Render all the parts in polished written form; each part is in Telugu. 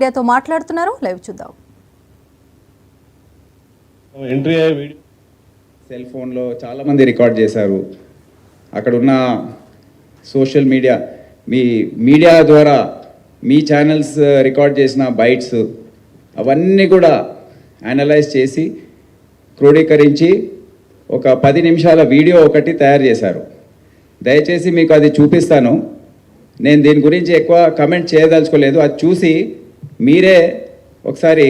మీడియాతో మాట్లాడుతున్నారు. లైవ్ చూద్దాం. ఎంట్రీ అయ్యే వీడియో సెల్ ఫోన్లో చాలామంది రికార్డ్ చేశారు. అక్కడ ఉన్న సోషల్ మీడియా, మీ మీడియా ద్వారా మీ ఛానల్స్ రికార్డ్ చేసిన బైట్స్ అవన్నీ కూడా అనలైజ్ చేసి క్రోడీకరించి ఒక 10 నిమిషాల వీడియో ఒకటి తయారు చేశారు. దయచేసి మీకు అది చూపిస్తాను. నేను దీని గురించి ఎక్కువ కమెంట్ చేయదలుచుకోలేదు. అది చూసి మీరే ఒకసారి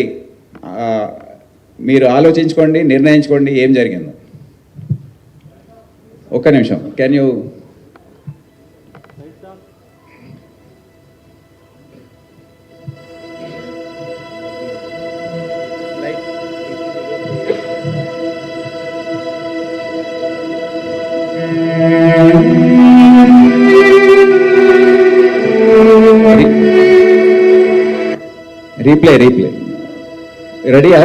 మీరు ఆలోచించుకోండి, నిర్ణయించుకోండి ఏం జరిగిందో. ఒక్క నిమిషం, కెన్ యూ రీప్లే రెడీయా?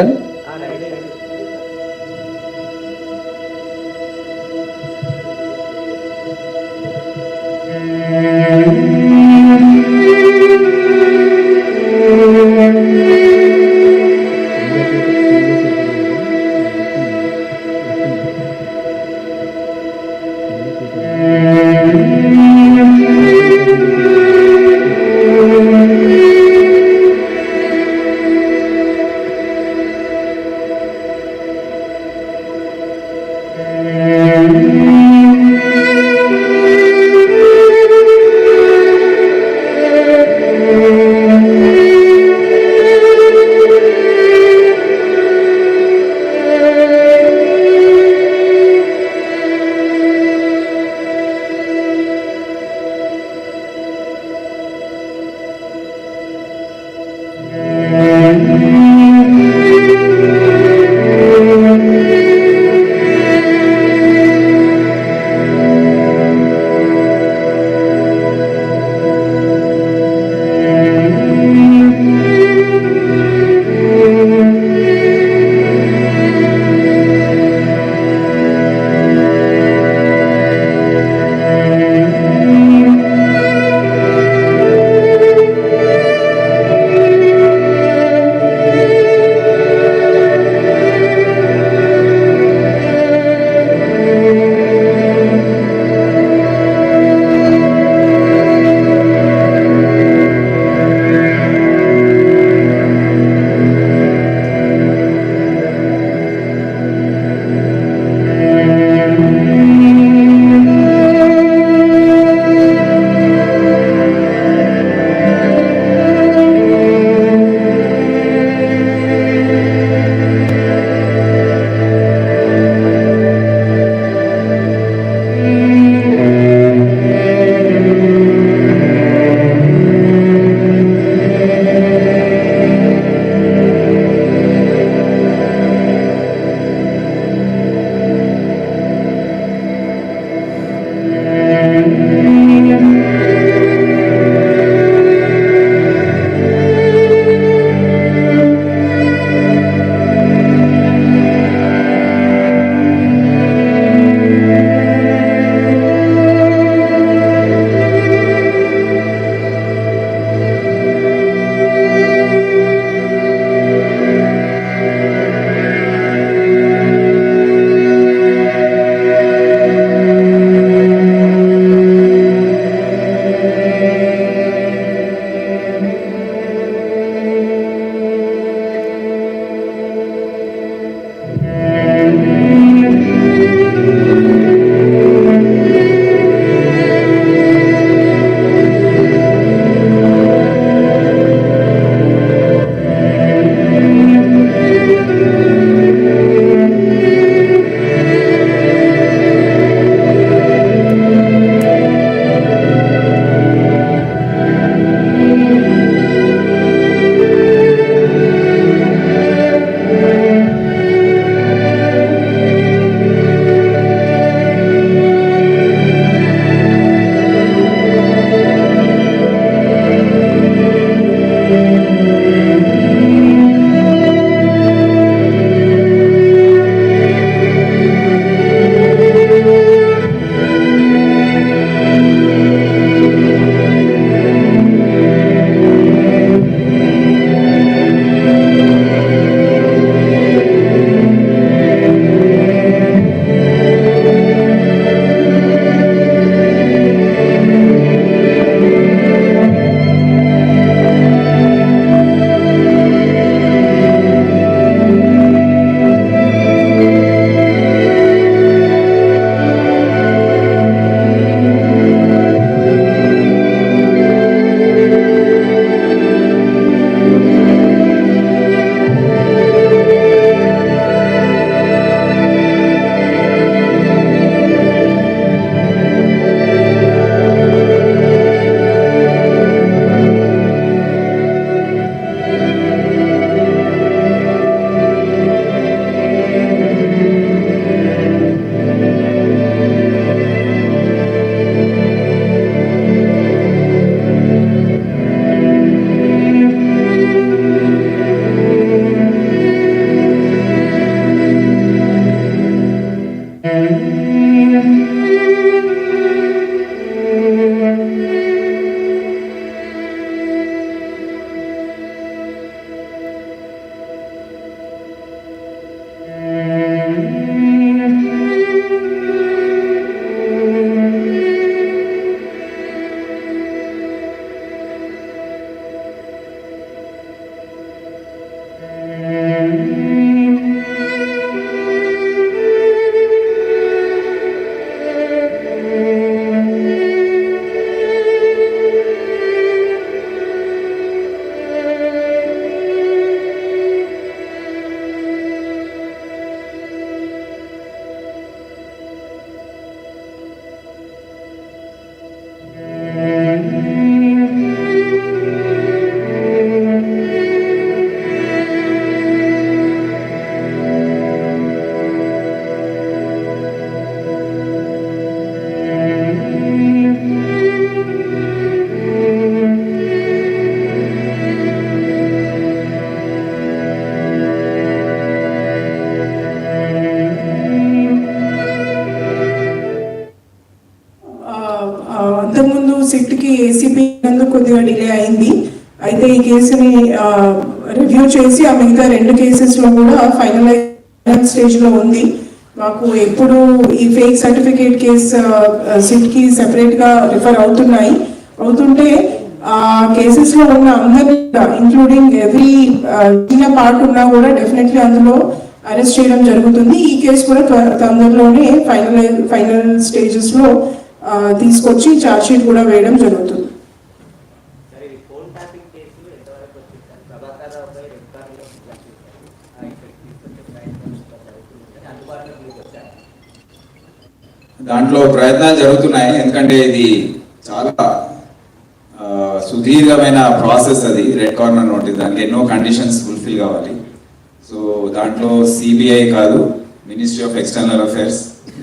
అంతకుముందు సిట్కి ఏసీపీ కొద్దిగా డిలే అయింది. అయితే ఈ కేసుని రివ్యూ చేసి ఆ మిగతా 2 కేసెస్లో కూడా ఫైనల్ స్టేజ్లో ఉంది. మాకు ఎప్పుడు ఈ ఫేక్ సర్టిఫికేట్ కేసు సిట్కి సెపరేట్గా రిఫర్ అవుతుంటే ఆ కేసెస్లో ఉన్న అందరినీ ఇంక్లూడింగ్ ఎవ్రీ చిన్న పార్ట్ ఉన్నా కూడా డెఫినెట్లీ అందులో అరెస్ట్ చేయడం జరుగుతుంది. ఈ కేసు కూడా తొందరలోనే ఫైనల్ స్టేజెస్లో తీసుకొచ్చి ఛార్జ్ షీట్ కూడా వేయడం జరుగుతుంది. దాంట్లో ప్రయత్నాలు జరుగుతున్నాయి. ఎందుకంటే ఇది చాలా సుదీర్ఘమైన ప్రాసెస్. అది రెడ్ కార్నర్ నోటీస్, దానికి ఎన్నో కండిషన్స్ ఫుల్ఫిల్ కావాలి. సో దాంట్లో సిబిఐ కాదు, Ministry of External Affairs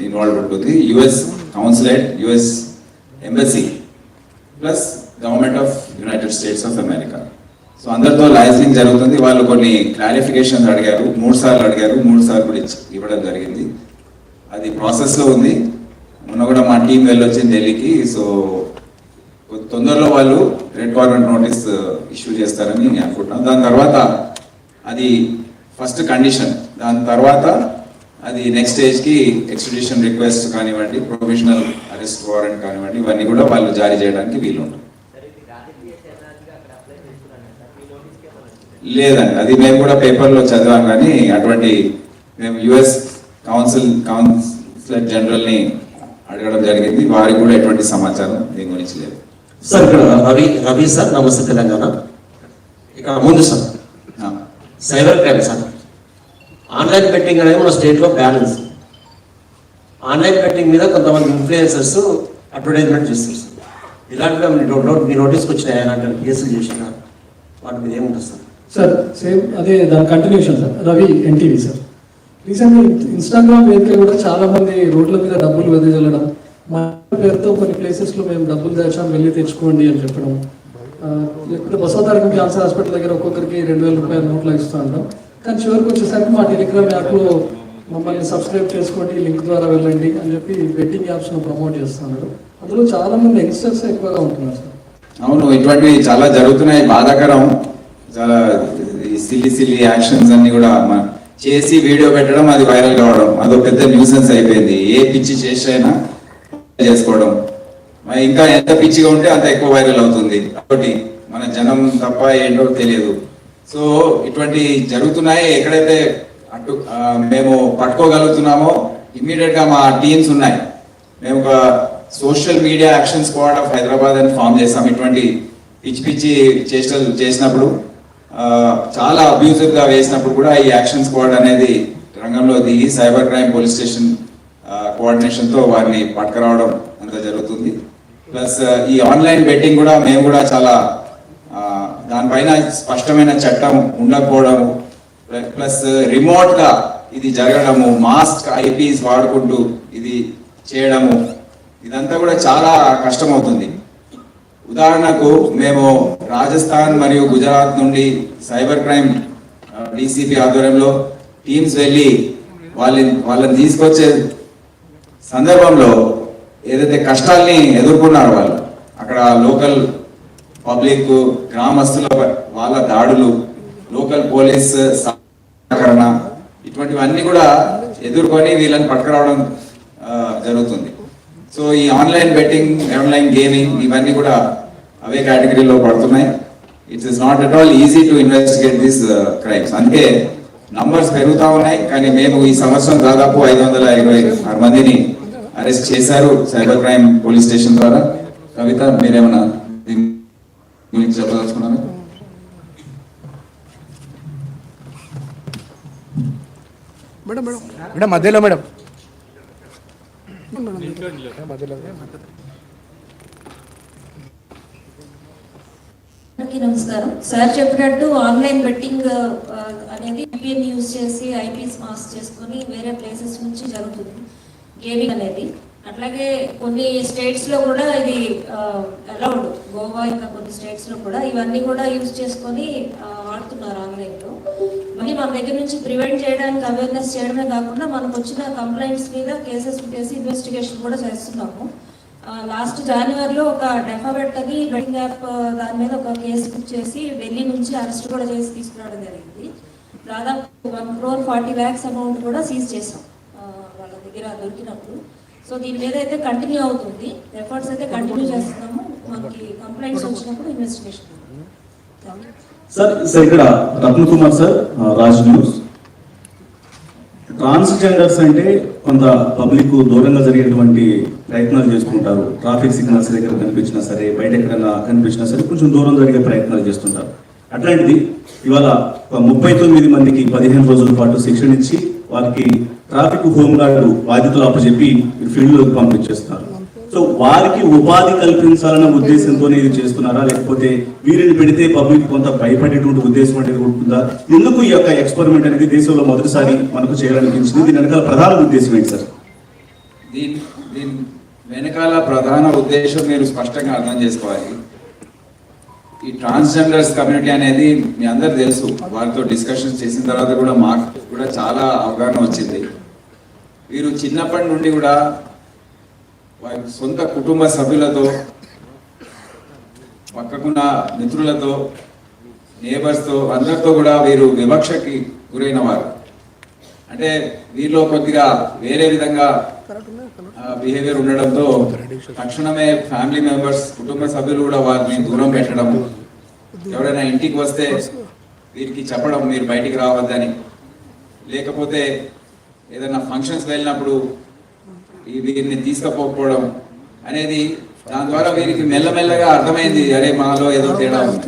involve ఉంటుంది, US consulate, US embassy plus Government of United States of America. So అందరితో లైజనింగ్ జరుగుతుంది. వాళ్ళు కొన్ని క్లారిఫికేషన్స్ అడిగారు, 3 సార్లు అడిగారు, 3 సార్లు కూడా ఇవ్వడం జరిగింది. అది ప్రాసెస్లో ఉంది. మొన్న కూడా మా టీం వెళ్ళొచ్చింది ఢిల్లీకి. సో తొందరలో వాళ్ళు రెడ్ కార్నర్ నోటీస్ ఇష్యూ చేస్తారని అనుకుంటున్నాం. దాని తర్వాత అది ఫస్ట్ కండిషన్. దాని తర్వాత అది నెక్స్ట్ స్టేజ్కి ఎక్స్ట్రడిషన్ రిక్వెస్ట్ కానివ్వండి, ప్రొవిజనల్ అరెస్ట్ వారెంట్ కానివ్వండి, ఇవన్నీ కూడా వాళ్ళు జారీ చేయడానికి వీలు ఉంటుంది. లేదండి, అది మేము కూడా పేపర్లో చదివాం, కానీ అటువంటి మేము యుఎస్ కాన్సులేట్ జనరల్ని అడగడం జరిగింది. వారికి కూడా ఎటువంటి సమాచారం దీని గురించి లేదు. సార్ ఇక్కడ రవి సార్, నమస్తే తెలంగాణ. ఇక ముందు sir cyber crime sir, online betting అనేది మన స్టేట్లో బ్యాలెన్స్. ఆన్లైన్ బెట్టింగ్ మీద కొంతమంది ఇన్ఫ్లుయెన్సర్స్ అడ్వర్టైజ్మెంట్ చేస్తారు సార్. ఇలాంటివి మీ నోటీస్కి వచ్చినాయి, అలాంటి కేసులు చేసిన వాటి మీద ఏముంటుంది సార్? సార్ సేమ్ అదే దాని continuation sir. Ravi NTV sir. రీసెంట్గా ఇన్స్టాగ్రామ్ వేదిక కూడా చాలా మంది రోడ్ల మీద డబ్బులు వెదజల్లడం, మా పేరుతో కొన్ని ప్లేసెస్లో మేము డబ్బులు తెచ్చాం వెళ్ళి తెచ్చుకోండి అని చెప్పడం, లేకపోతే బసవతారకం క్యాన్సర్ హాస్పిటల్ దగ్గర ఒక్కొక్కరికి 2000 రూపాయల నోట్లు ఇస్తూ ఉంటాం. కానీ చివరికి వచ్చేసరికి మా టెలిగ్రామ్ యాప్లో మమ్మల్ని సబ్స్క్రైబ్ చేసుకోండి, లింక్ ద్వారా వెళ్ళండి అని చెప్పి బెట్టింగ్ యాప్స్ను ప్రమోట్ చేస్తున్నారు. అందులో చాలా మంది యంగ్స్టర్స్ ఎక్కువగా ఉంటున్నారు సార్. అవును, ఇటువంటివి చాలా జరుగుతున్నాయి, బాధాకరం. చాలా సిల్లీ యాక్షన్స్ అన్ని కూడా చేసి వీడియో పెట్టడం, అది వైరల్ కావడం, అదో పెద్ద న్యూసెన్స్ అయిపోయింది. ఏ పిచ్చి చేసైనా చేసుకోవడం, ఇంకా ఎంత పిచ్చిగా ఉంటే అంత ఎక్కువ వైరల్ అవుతుంది. కాబట్టి మన జనం తప్ప ఏంటో తెలియదు. సో ఇటువంటి జరుగుతున్నాయి. ఎక్కడైతే మేము పట్టుకోగలుగుతున్నామో ఇమ్మీడియట్ గా మా టీమ్స్ ఉన్నాయి. మేము ఒక social media action squad of Hyderabad అని ఫామ్ చేస్తాం. ఇటువంటి పిచ్చి చేష్టలు చేసినప్పుడు, చాలా అబ్యూజివ్ గా వేసినప్పుడు కూడా ఈ యాక్షన్ స్క్వాడ్ అనేది రంగంలో దిగి cyber crime police station coordination తో వారిని పట్టుకురావడం అంతా జరుగుతుంది. ప్లస్ ఈ ఆన్లైన్ బెట్టింగ్ కూడా మేము కూడా చాలా దానిపైన స్పష్టమైన చట్టం ఉండకపోవడం, ప్లస్ రిమోట్ గా ఇది జరగడము, మాస్క్ ఐపీస్ వాడుకుంటూ ఇది చేయడము, ఇదంతా కూడా చాలా కష్టమవుతుంది. ఉదాహరణకు మేము రాజస్థాన్ మరియు గుజరాత్ నుండి సైబర్ క్రైమ్ డీసీపీ ఆధ్వర్యంలో టీమ్స్ వెళ్ళి వాళ్ళని తీసుకొచ్చే సందర్భంలో ఏదైతే కష్టాల్ని ఎదుర్కొన్నారో వాళ్ళు, అక్కడ లోకల్ పబ్లిక్, గ్రామస్తుల వాళ్ళ దాడులు, లోకల్ పోలీస్ సహకరణ, ఇటువంటివన్నీ కూడా ఎదుర్కొని వీళ్ళని పట్టుకురావడం జరుగుతుంది. సో ఈ ఆన్లైన్ బెట్టింగ్, ఆన్లైన్ గేమింగ్, ఇవన్నీ కూడా అవే కేటగిరీలో పడుతున్నాయి. It's not at all easy to investigate this crimes. అందుకే నంబర్స్ పెరుగుతూ ఉన్నాయి. కానీ మేము ఈ సంవత్సరం దాదాపు 526 మందిని అరెస్ట్ చేశారు సైబర్ క్రైమ్ పోలీస్ స్టేషన్ ద్వారా. కవిత, మీరేమన్నా దీని గురించి చెప్పదలుచుకున్నారా? మేడం మధ్యలో మేడం అందరికీ నమస్కారం. సార్ చెప్పినట్టు ఆన్లైన్ బెట్టింగ్ అనేది VPN యూజ్ చేసి ఐపీస్ మాస్క్ చేసుకొని వేరే ప్లేసెస్ నుంచి జరుగుతుంది గేమింగ్ అనేది. అట్లాగే కొన్ని స్టేట్స్ లో కూడా ఇది అలౌడ్, గోవా ఇంకా కొన్ని స్టేట్స్ లో కూడా ఇవన్నీ కూడా యూజ్ చేసుకొని ఆడుతున్నారు ఆన్లైన్ లో. మళ్ళీ మన దగ్గర నుంచి ప్రివెంట్ చేయడానికి అవేర్నెస్ చేయడమే కాకుండా మనకు వచ్చిన కంప్లైంట్స్ మీద కేసెస్ చేసి ఇన్వెస్టిగేషన్ కూడా చేస్తున్నాము. లాస్ట్ జనవరిలో ఒక డెఫాబెట్ అని బెట్టింగ్ యాప్ దాని మీద ఒక కేసు బుక్ చేసి ఢిల్లీ నుంచి అరెస్ట్ కూడా చేసి తీసుకురావడం జరిగింది. దాదాపు 1,40 lakhs అమౌంట్ కూడా సీజ్ చేసాం వాళ్ళ దగ్గర దొరికినప్పుడు. సో దీని మీద అయితే కంటిన్యూ అవుతుంది, ఎఫర్ట్స్ అయితే కంటిన్యూ చేస్తున్నాము. మనకి కంప్లైంట్స్ వచ్చినప్పుడు ఇన్వెస్టిగేషన్. సార్ ఇక్కడ Ratna Kumar sir, Raj News. Transgenders అంటే కొంత పబ్లిక్ దూరంగా జరిగేటువంటి ప్రయత్నాలు చేసుకుంటారు. ట్రాఫిక్ సిగ్నల్స్ దగ్గర కనిపించినా సరే, బయట ఎక్కడైనా కనిపించినా సరే కొంచెం దూరం జరిగే ప్రయత్నాలు చేస్తుంటారు. అట్లాంటిది ఇవాళ 39 మందికి 15 రోజుల పాటు శిక్షణ ఇచ్చి వారికి ట్రాఫిక్ హోంగార్డు బాధ్యతలు అప్పచెప్పి ఫీల్డ్లోకి పంపించేస్తున్నారు. సో వారికి ఉపాధి కల్పించాలన్న ఉద్దేశంతోనే ఇది చేస్తున్నారా, లేకపోతే వీరిని పెడితే పబ్లిక్ కొంత భయపడేటువంటి ఉద్దేశం అనేది ఉంటుందా? ఎందుకు ఈ యొక్క ఎక్స్పెరిమెంట్ అనేది దేశంలో మొదటిసారి మనకు చేయాలనిపించింది? దీని వెనకాల ప్రధాన ఉద్దేశం ఏంటి సార్? దీని వెనకాల ప్రధాన ఉద్దేశం మీరు స్పష్టంగా అర్థం చేసుకోవాలి. ఈ ట్రాన్స్జెండర్స్ కమ్యూనిటీ అనేది మీ అందరు తెలుసు. వారితో డిస్కషన్స్ చేసిన తర్వాత కూడా మాకు కూడా చాలా అవగాహన వచ్చింది. వీరు చిన్నప్పటి నుండి కూడా వారి సొంత కుటుంబ సభ్యులతో, పక్కకున్న మిత్రులతో, నేబర్స్తో అందరితో కూడా వీరు వివక్షకి గురైన వారు. అంటే వీరిలో కొద్దిగా వేరే విధంగా బిహేవియర్ ఉండడంతో తక్షణమే ఫ్యామిలీ మెంబర్స్, కుటుంబ సభ్యులు కూడా వారిని దూరం పెట్టడం, ఎవరైనా ఇంటికి వస్తే వీరికి చెప్పడం మీరు బయటికి రావద్దని, లేకపోతే ఏదైనా ఫంక్షన్స్ వెళ్ళినప్పుడు వీరిని తీసుకుపోకపోవడం అనేది, దాని ద్వారా వీరికి మెల్లమెల్లగా అర్థమైంది, అరే మాలో ఏదో తేడా ఉంది.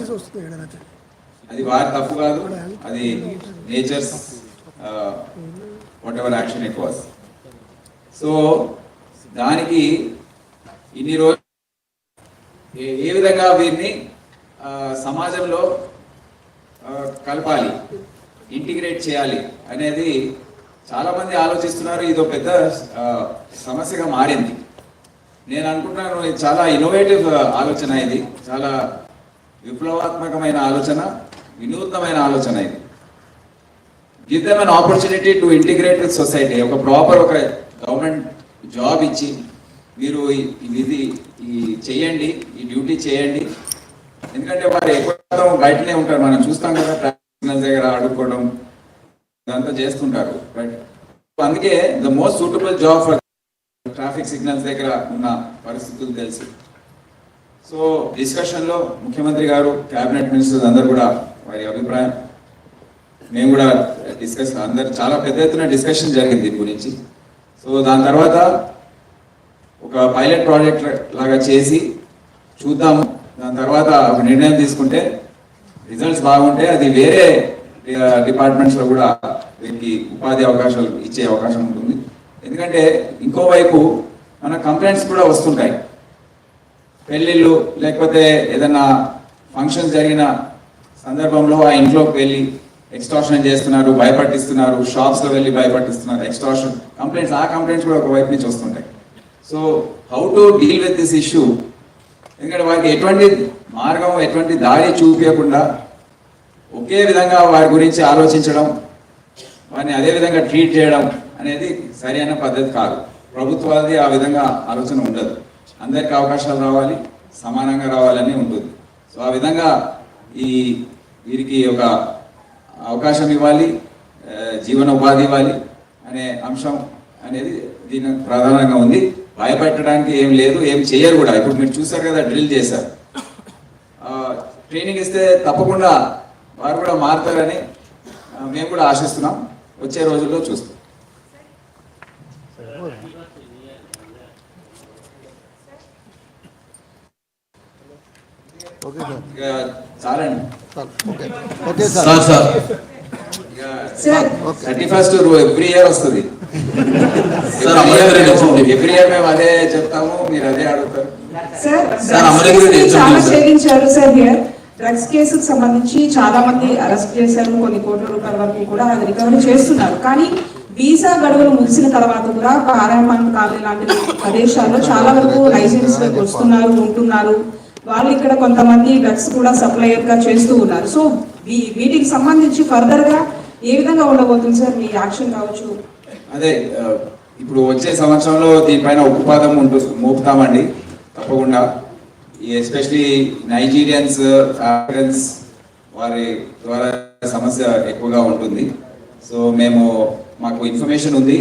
అది వారి తప్పు కాదు, అది nature's whatever action it was. So దానికి ఇన్ని రోజులు ఏ విధంగా వీరిని సమాజంలో కలపాలి, ఇంటిగ్రేట్ చేయాలి అనేది చాలా మంది ఆలోచిస్తున్నారు. ఇది ఒక పెద్ద సమస్యగా మారింది. నేను అనుకుంటున్నాను ఇది చాలా ఇన్నోవేటివ్ ఆలోచన, ఇది చాలా విప్లవాత్మకమైన ఆలోచన, వినూత్నమైన ఆలోచన. ఇది give them an opportunity to integrate with society. ఒక ప్రాపర్ ఒక గవర్నమెంట్ జాబ్ ఇచ్చి మీరు ఇది చేయండి, ఈ డ్యూటీ చేయండి. ఎందుకంటే వారు ఎక్కువ బయటనే ఉంటారు, మనం చూస్తాం కదా, ట్రాఫిక్ దగ్గర అడుక్కోవడం ఇదంతా చేస్తుంటారు. రైట్, అందుకే the most suitable job for traffic signals దగ్గర ఉన్న పరిస్థితులు తెలుసు. సో డిస్కషన్లో ముఖ్యమంత్రి గారు, క్యాబినెట్ మినిస్టర్స్ అందరు కూడా వారి అభిప్రాయం, మేము కూడా అందరు చాలా పెద్ద ఎత్తున డిస్కషన్ జరిగింది దీని గురించి. సో దాని తర్వాత ఒక పైలట్ ప్రాజెక్ట్ లాగా చేసి చూద్దాము. దాని తర్వాత ఒక నిర్ణయం తీసుకుంటే రిజల్ట్స్ బాగుంటే అది వేరే డిపార్ట్మెంట్స్లో కూడా వీరికి ఉపాధి అవకాశాలు ఇచ్చే అవకాశం ఉంటుంది. ఎందుకంటే ఇంకోవైపు మన కంప్లైంట్స్ కూడా వస్తుంటాయి. పెళ్ళిళ్ళు లేకపోతే ఏదైనా ఫంక్షన్ జరిగిన సందర్భంలో ఆ ఇంట్లోకి వెళ్ళి ఎక్స్టార్షన్ చేస్తున్నారు, భయపట్టిస్తున్నారు, షాప్స్లో వెళ్ళి భయపట్టిస్తున్నారు, ఎక్స్టార్షన్ కంప్లైంట్స్, ఆ కంప్లైంట్స్ కూడా ఒకవైపు నుంచి వస్తుంటాయి. So how to deal with this issue? ఎందుకంటే వారికి ఎటువంటి మార్గం, ఎటువంటి దారి చూపించకుండా ఒకే విధంగా వారి గురించి ఆలోచించడం, వారిని అదే విధంగా ట్రీట్ చేయడం అనేది సరైన పద్ధతి కాదు. ప్రభుత్వాలది ఆ విధంగా ఆలోచన ఉండదు. అందరికి అవకాశాలు రావాలి, సమానంగా రావాలని ఉంటుంది. సో ఆ విధంగా వీరికి ఒక అవకాశం ఇవ్వాలి, జీవన ఉపాధి ఇవ్వాలి అనే అంశం అనేది దీని ప్రధానంగా ఉంది. భయపెట్టడానికి ఏం లేదు, ఏం చేయరు కూడా. ఇప్పుడు మీరు చూసారు కదా, డ్రిల్ చేశారు. ట్రైనింగ్ ఇస్తే తప్పకుండా వారు కూడా మారుతారని మేము కూడా ఆశిస్తున్నాం. వచ్చే రోజుల్లో చూస్తాం. ఇక చాలండి. సార్ 31st ఎవ్రీ ఇయర్ వస్తుంది. ఎవ్రీ ఇయర్ మేము అదే చెప్తాము, మీరు అదే అడుగుతారు. సార్ చాలా ఛేదించారు సార్. హియర్ డ్రగ్స్ కేసుకు సంబంధించి చాలా మంది అరెస్ట్ చేశారు, కొన్ని కోట్ల రూపాయల వరకు కూడా అది రికవరీ చేస్తున్నారు. కానీ వీసా గడువులు ముగిసిన తర్వాత కూడా పారామాన్ కాలనీ లాంటి ప్రదేశాల్లో చాలా వరకు లైసెన్స్ వస్తున్నారు, ఉంటున్నారు. వాళ్ళు ఇక్కడ కొంతమంది డ్రగ్స్ కూడా సప్లయర్ గా చేస్తూ ఉన్నారు. సో వీటికి సంబంధించి ఫర్దర్ గా ఏ విధంగా ఉండబోతుంది సార్ మీ యాక్షన్ కావచ్చు? అదే ఇప్పుడు వచ్చే సంవత్సరంలో దీనిపైన ఉక్కుపాదం మోపుతామండి తప్పకుండా. ఎస్పెషలీ నైజీరియన్స్, ఆఫ్రికన్స్ వారి ద్వారా సమస్య ఎక్కువగా ఉంటుంది. సో మాకు ఇన్ఫర్మేషన్ ఉంది.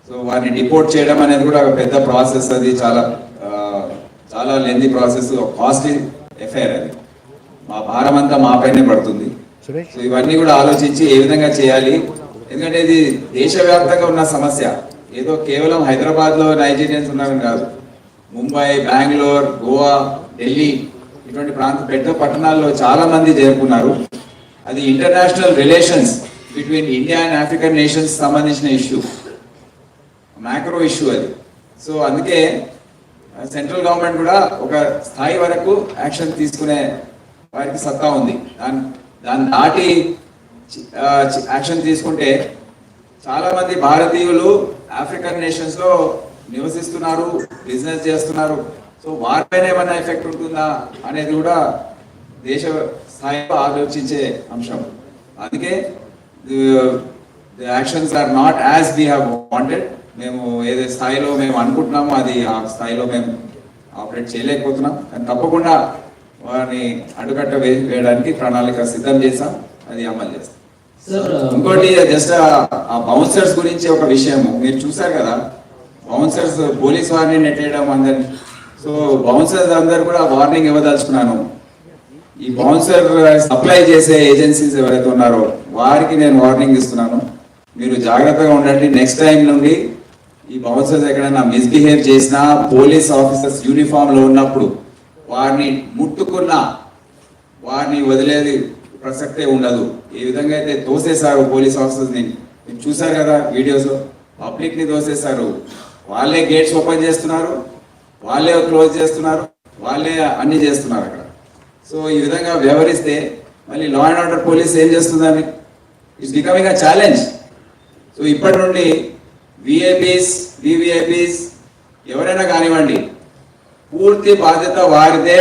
సో వారిని డిపోర్ట్ చేయడం అనేది కూడా ఒక పెద్ద ప్రాసెస్. అది చాలా లెంతీ ప్రాసెస్, కాస్ట్లీ ఎఫైర్. అది మా భారం అంతా మా పైనే పడుతుంది. సో ఇవన్నీ కూడా ఆలోచించి ఏ విధంగా చేయాలి, ఎందుకంటే ఇది దేశవ్యాప్తంగా ఉన్న సమస్య. ఏదో కేవలం హైదరాబాద్లో నైజీరియన్స్ ఉన్నారని కాదు, ముంబై, బెంగళూరు, గోవా, ఢిల్లీ ఇటువంటి పెద్ద పట్టణాల్లో చాలా మంది చేరుకున్నారు. అది international relations between India and African nations సంబంధించిన ఇష్యూ, మ్యాక్రో ఇష్యూ అది. సో అందుకే సెంట్రల్ గవర్నమెంట్ కూడా ఒక స్థాయి వరకు యాక్షన్ తీసుకునే వారికి సత్తా ఉంది. దాన్ని దాటి యాక్షన్ తీసుకుంటే చాలా మంది భారతీయులు ఆఫ్రికన్ నేషన్స్ లో నివసిస్తున్నారు, బిజినెస్ చేస్తున్నారు. సో వారిపైన ఏమైనా ఎఫెక్ట్ ఉంటుందా అనేది కూడా దేశ స్థాయిలో ఆలోచించే అంశం. అందుకే the actions are not as we have wanted. మేము ఏదే స్థాయిలో మేము అనుకుంటున్నామో అది ఆ స్థాయిలో మేము ఆపరేట్ చేయలేకపోతున్నాం. కానీ తప్పకుండా వారిని అడ్డుకట్ట వేయడానికి ప్రణాళిక సిద్ధం చేసాం, అది అమలు చేస్తాం. ఇంకోటి జస్ట్ ఆ బౌన్సర్స్ గురించి ఒక విషయం మీరు చూసారు కదా, బౌన్సర్స్ పోలీస్ వారిని నెట్టేయడం అందరినీ. సో బౌన్సర్స్ అందరు కూడా వార్నింగ్ ఇవ్వదలుచుకున్నాను. ఈ బౌన్సర్ సప్లై చేసే ఏజెన్సీస్ ఎవరైతే ఉన్నారో వారికి నేను వార్నింగ్ ఇస్తున్నాను, మీరు జాగ్రత్తగా ఉండండి. నెక్స్ట్ టైం నుండి ఈ బౌన్సర్స్ ఎక్కడైనా మిస్బిహేవ్ చేసినా, పోలీస్ ఆఫీసర్స్ యూనిఫామ్ లో ఉన్నప్పుడు వారిని ముట్టుకున్నా వారిని వదిలేది ప్రసక్తే ఉండదు. ఏ విధంగా అయితే తోసేశారు పోలీస్ ఆఫీసర్స్ ని మీరు చూసారు కదా వీడియోస్ లో, పబ్లిక్ ని తోసేశారు. వాళ్ళే గేట్స్ ఓపెన్ చేస్తున్నారు, వాళ్ళే క్లోజ్ చేస్తున్నారు, వాళ్ళే అన్ని చేస్తున్నారు అక్కడ. సో ఈ విధంగా వ్యవహరిస్తే మళ్ళీ లా అండ్ ఆర్డర్ పోలీస్ ఏం చేస్తుందని it's becoming a challenge. So ఇప్పటి నుండి విఐపీస్, వివిఐపీస్ ఎవరైనా కానివ్వండి, పూర్తి బాధ్యత వారిదే.